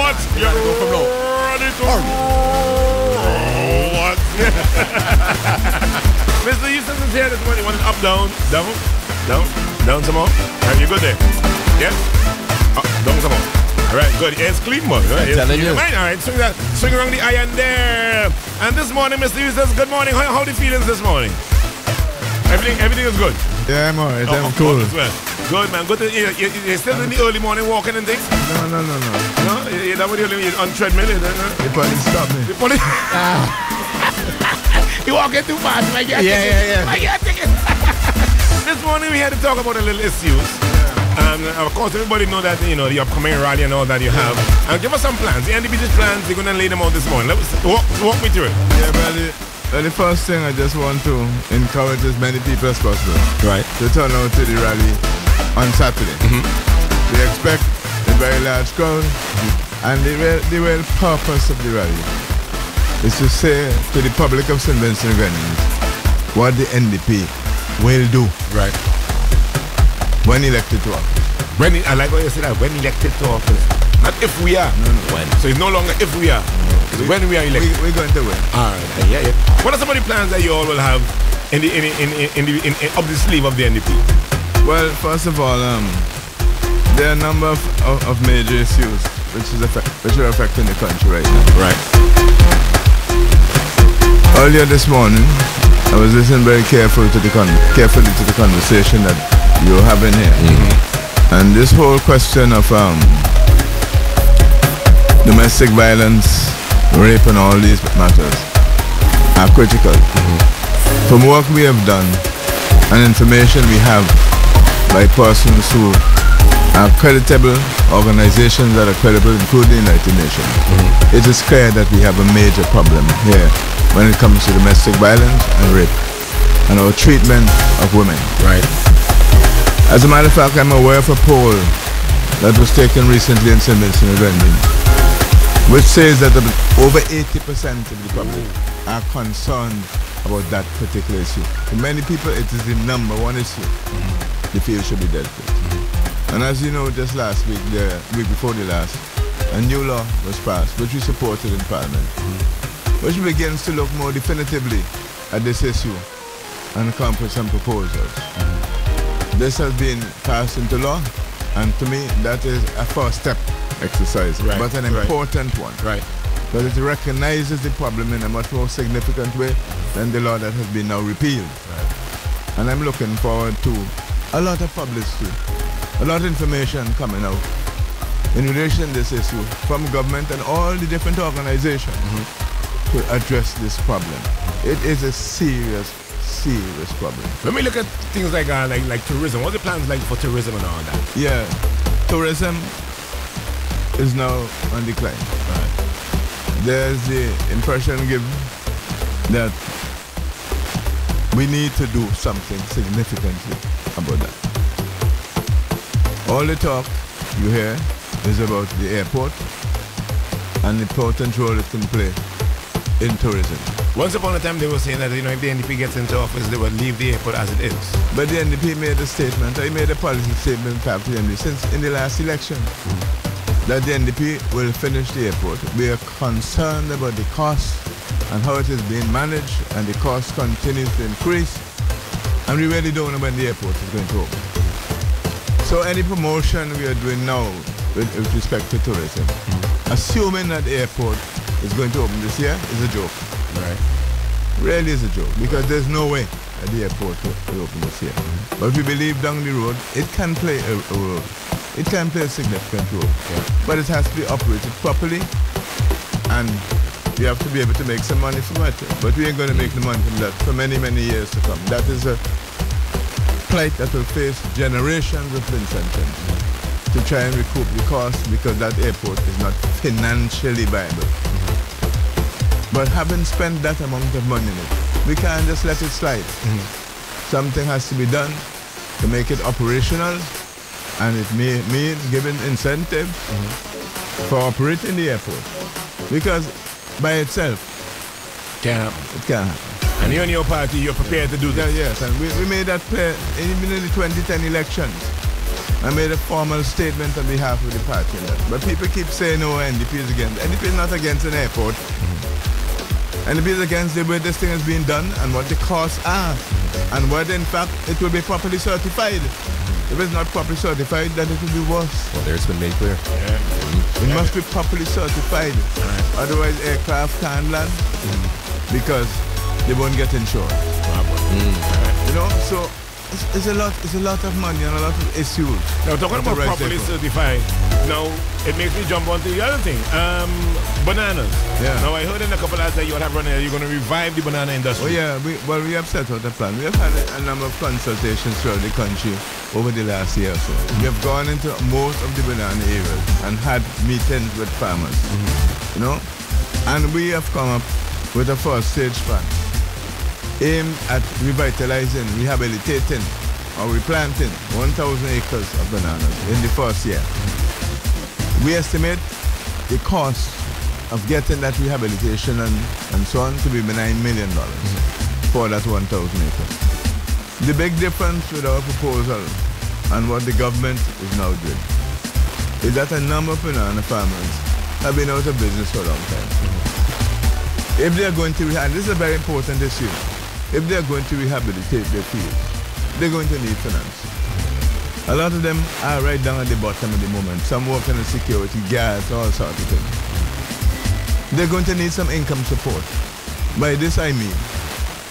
what? You're ready to roll. What? Mr. Eustace is here this morning. Want it up, down, down, down, down some more? Are you good there? Yeah? Up, down some more. All right, good. It's clean, man. Right? I'm telling you. All right, swing around the iron there. And this morning, Mr. Eustace, good morning. How the feelings this morning? Everything is good? Yeah, I'm alright. I'm cool. Well. Good, man. Good. You're still in the early morning walking and things? No. No? You're not on treadmill? The police stop me. The police? You walking too fast, my guy. Yeah. My guy, take it. This morning we had to talk about a little issues. And of course, everybody know that, the upcoming rally and all that you have. And give us some plans. The NDP's plans, you're going to lay them out this morning. Walk me through it. Yeah, brother. Well, the first thing I just want to encourage as many people as possible Right. to turn out to the rally on Saturday. We expect a very large crowd, and the real purpose of the rally is to say to the public of St. Vincent and Grenadines what the NDP will do when elected to office. I like what you said that, when elected to office. Not if we are. No. When. So it's no longer if we are. It's when we are elected. We're going to win. All right. Yeah. What are some of the plans that you all will have in up the sleeve of the NDP? Well, first of all, there are a number of major issues which are affecting the country right now. Right. Earlier this morning, I was listening very carefully to the conversation that you're having here, and this whole question of domestic violence, rape, and all these matters are critical. From work we have done and information we have by persons who are creditable, organizations that are credible, including the United Nations, it is clear that we have a major problem here when it comes to domestic violence and rape and our treatment of women. Right. As a matter of fact, I'm aware of a poll that was taken recently in St. Vincent and Grenadines, which says that over 80% of the public are concerned about that particular issue. For many people, it is the number one issue they feel should be dealt with. And as you know, just last week, the week before the last, a new law was passed, which we supported in Parliament, which begins to look more definitively at this issue and come with some proposals. This has been passed into law, and to me, that is a first step exercise, but an important one. Right. But it recognizes the problem in a much more significant way than the law that has been now repealed. And I'm looking forward to a lot of publicity, a lot of information coming out in relation to this issue from government and all the different organizations to address this problem. It is a serious problem. When we look at things like tourism, what are the plans like for tourism and all that? Yeah, tourism is now on decline. There's the impression given that we need to do something significantly about that. All the talk you hear is about the airport and the important role it can play in tourism. Once upon a time they were saying that if the NDP gets into office they will leave the airport as it is. But the NDP made a statement, I made a policy statement since in the last election that the NDP will finish the airport. We are concerned about the cost and how it is being managed, and the cost continues to increase, and we really don't know when the airport is going to open. So any promotion we are doing now with respect to tourism, assuming that the airport is going to open this year, is a joke. Right. Really is a joke, because there's no way that the airport will open this year. But we believe down the road it can play a role. It can play a significant role. But it has to be operated properly, and we have to be able to make some money from it. But we ain't going to make the money from that for many, many years to come. That is a plight that will face generations of Vincentians to try and recoup the cost, because that airport is not financially viable. But having spent that amount of money in it, we can't just let it slide. Something has to be done to make it operational, and it may mean giving incentives for operating the airport. Because by itself, it can't happen. And you and your party, you're prepared to do that? Yes, and we made that clear even in the 2010 elections. I made a formal statement on behalf of the party. But people keep saying, oh, NDP is against. NDP is not against an airport. NDP is against the way this thing is being done and what the costs are. And whether, in fact, it will be properly certified. If it's not properly certified, then it will be worse. Well, there it's been made clear. It must be properly certified. Otherwise, aircraft can't land because they won't get insured. You know, so it's a lot of money and a lot of issues. Now, talking about properly certified, now it makes me jump onto the other thing. Bananas. Yeah. Now, I heard in a couple of that you're going to revive the banana industry. Oh, yeah. We have set out a plan. We have had a number of consultations throughout the country over the last year or so. We have gone into most of the banana areas and had meetings with farmers. You know? And we have come up with a first stage plan aimed at revitalizing, rehabilitating, or replanting 1,000 acres of bananas in the first year. We estimate the cost of getting that rehabilitation and so on to be $9 million for that 1,000 acres. The big difference with our proposal and what the government is now doing is that a number of banana farmers have been out of business for a long time. If they are going to, and this is a very important issue, if they are going to rehabilitate their fields, they're going to need finance. A lot of them are right down at the bottom at the moment. Some working in security, gas, all sorts of things. They're going to need some income support. By this I mean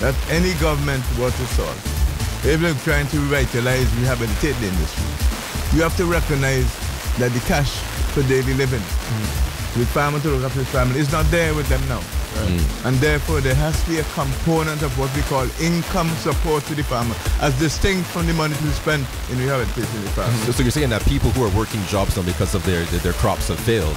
that any government were to solve, if they're trying to revitalize, rehabilitate the industry, you have to recognize that the cash for daily living, the farmer to look after his family, is not there with them now. And therefore there has to be a component of what we call income support to the farmer, as distinct from the money to be spent in rehabilitating the farmer. So you're saying that people who are working jobs now because of their crops have failed,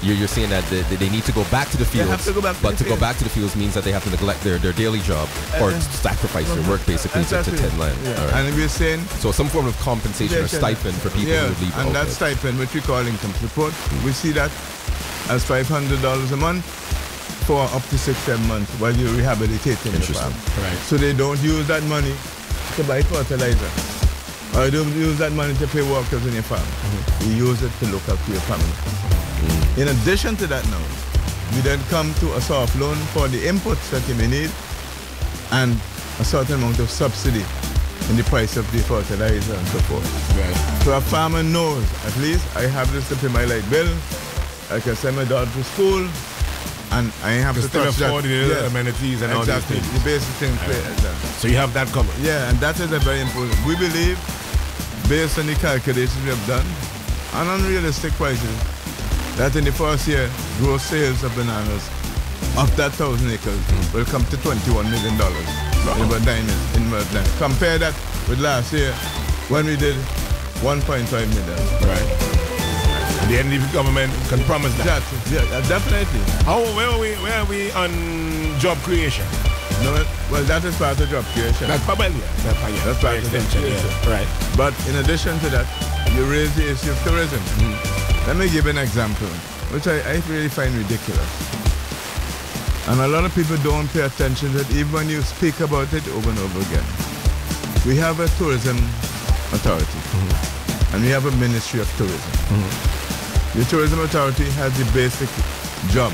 you're saying that they need to go back to the fields, go back to go back to the fields means that they have to neglect their daily job or sacrifice their work basically to tend land. Right. And we're saying so some form of compensation or stipend for people who leave. And that stipend, which we call income support, we see that as $500 a month for up to 6-7 months while you're rehabilitating the farm. Right. So they don't use that money to buy fertilizer, or they don't use that money to pay workers in your farm. You use it to look after your family. In addition to that now, we then come to a soft loan for the inputs that you may need and a certain amount of subsidy in the price of the fertilizer and so forth. Right. So a farmer knows, at least I have this to pay my light bill, I can send my daughter to school, and I have to touch that. The amenities and all these things. The basic things. So you have that covered. Yeah, and that is a very important. We believe, based on the calculations we have done, and unrealistic prices, that in the first year, gross sales of bananas of that 1,000 acres will come to $21 million in Murtland. Compare that with last year when we did 1.5 million. Right. The NDP government can promise that. Definitely. Where are we on job creation? No, well, that is part of job creation. That's part of extension. Right. But in addition to that, you raise the issue of tourism. Let me give an example, which I really find ridiculous. And a lot of people don't pay attention to it, even when you speak about it over and over again. We have a tourism authority, and we have a ministry of tourism. The tourism authority has the basic job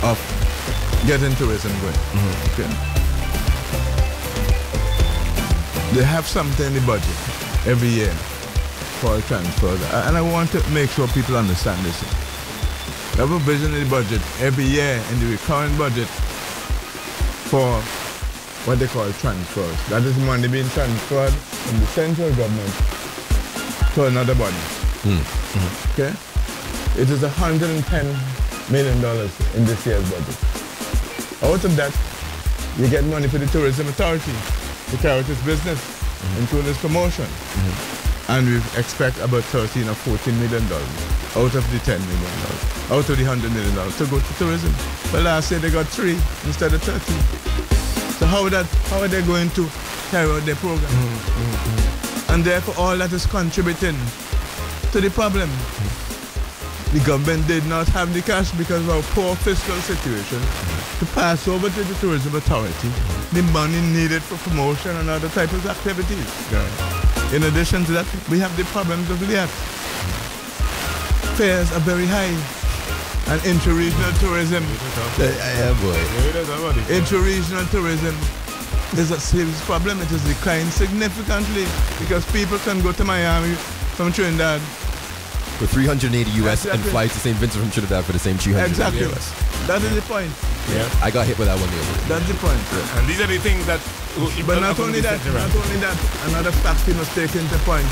of getting tourism going. Okay. They have something in the budget every year for transfers, and I want to make sure people understand this. They have a vision in the budget every year in the recurrent budget for what they call transfers. That is money being transferred from the central government to another body. Okay? It is $110 million in this year's budget. Out of that, you get money for the tourism authority to carry out its business, including its promotion. And we expect about $13 or $14 million out of the $10 million, out of the $100 million to go to tourism. But last year they got 3 instead of 13. So how are they going to carry out their program? And therefore all that is contributing to the problem. The government did not have the cash because of our poor fiscal situation to pass over to the tourism authority the money needed for promotion and other types of activities. In addition to that, we have the problems of the fares are very high. And interregional tourism. Interregional tourism is a serious problem. It has declined significantly because people can go to Miami from Trinidad for $380 US and fly to St. Vincent from Trinidad for the same $200 exactly. US. That is the point. Yeah. I got hit with that one the other day. That's the point. Yeah. And these are the things that... But not only that, another fact you must take into point.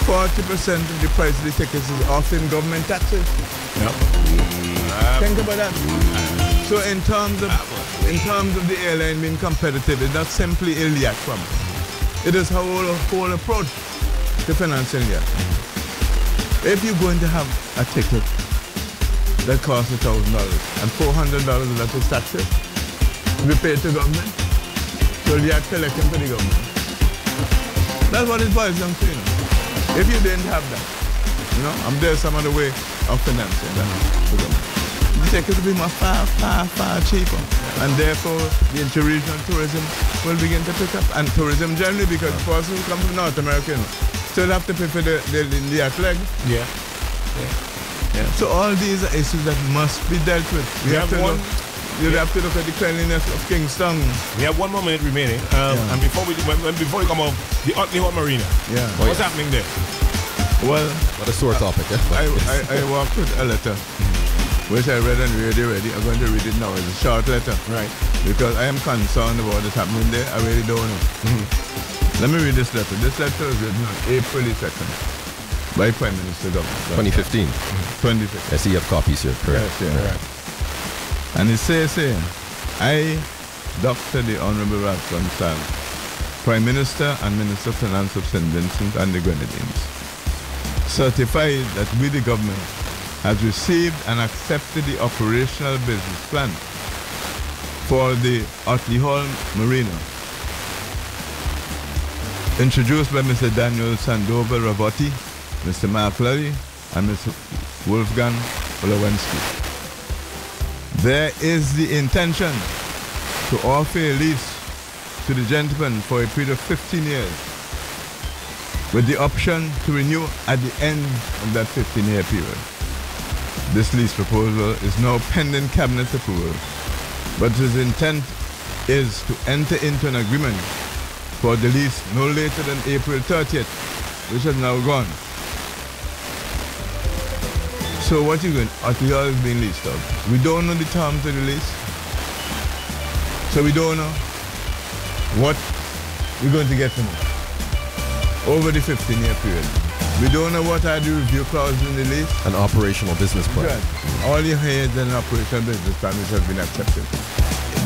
40% of the price of the tickets is often government taxes. Yep. Think about that. So in terms of the airline being competitive, it's not simply Iliad problem. It is a whole approach to financing it. If you're going to have a ticket that costs $1,000 and $400 of that is taxes to be paid to government, so you are collecting for the government. That's what it boils down to, you know. If you didn't have that, you know, there's some other way of financing that for government. The tickets will be far cheaper. And therefore, the interregional tourism will begin to pick up. And tourism generally, because the person who comes from North America still have to pay for the yacht leg. Yeah. So all these are issues that must be dealt with. You have to look at the cleanliness of Kingston. We have 1 more minute remaining. And before we come off, the Utley Hall Marina. Yeah. What's happening there? Well, what a sore topic. I walked with a letter, which I read and read already. I'm going to read it now. It's a short letter. Right. Because I am concerned about what's happening there. I really don't know. Let me read this letter. This letter was written on April 2nd by Prime Minister Government. 2015. 2015. I see you have copies here. Correct. Yes, yeah. Correct. And it says here, I, Dr. the Honorable Ralph Gonsalves, Prime Minister and Minister of Finance of St. Vincent and the Grenadines, certify that we, the government, has received and accepted the operational business plan for the Utley Hall Marina, introduced by Mr. Daniel Sandoval Rabotti, Mr. Mark Lally, and Mr. Wolfgang Olowensky. There is the intention to offer a lease to the gentleman for a period of 15 years with the option to renew at the end of that 15-year period. This lease proposal is now pending cabinet approval, but his intent is to enter into an agreement for the lease no later than April 30th, which has now gone. So what you going? Utley Hall is being leased out. We don't know the terms of the lease. So we don't know what we're going to get from it over the 15-year period. We don't know what are the review clauses in the lease. An operational business plan. Right. All you hear is an operational business plan which has been accepted.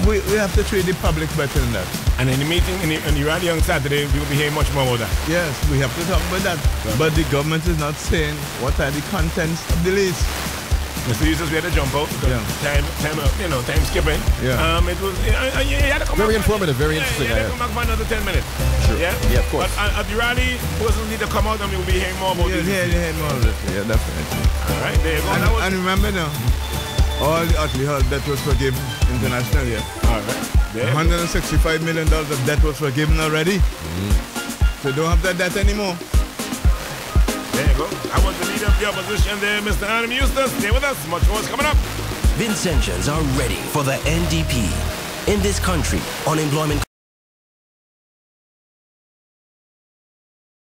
We have to treat the public better than that. And in the meeting in the rally on Saturday, we will be hearing much more about that. Yes, we have to talk about that. Right. But the government is not saying what are the contents of the lease. Mr. Eustace, we had to jump out because time skipping. Yeah. It was you had to come very back informative, very interesting. You had to come back for another 10 minutes. Sure. Yeah, of course. But at the rally, persons need to come out and we will be hearing more about this. Yeah, hearing more of it. Yeah, definitely. All right, there you go. And remember now, all the Utley Hall debt was forgiven internationally. All right. $165 million of debt was forgiven already. So don't have that debt anymore. There you go. I was the leader of the opposition there, Mr. Adam Eustace. Stay with us. Much more is coming up. Vincentians are ready for the NDP. In this country, unemployment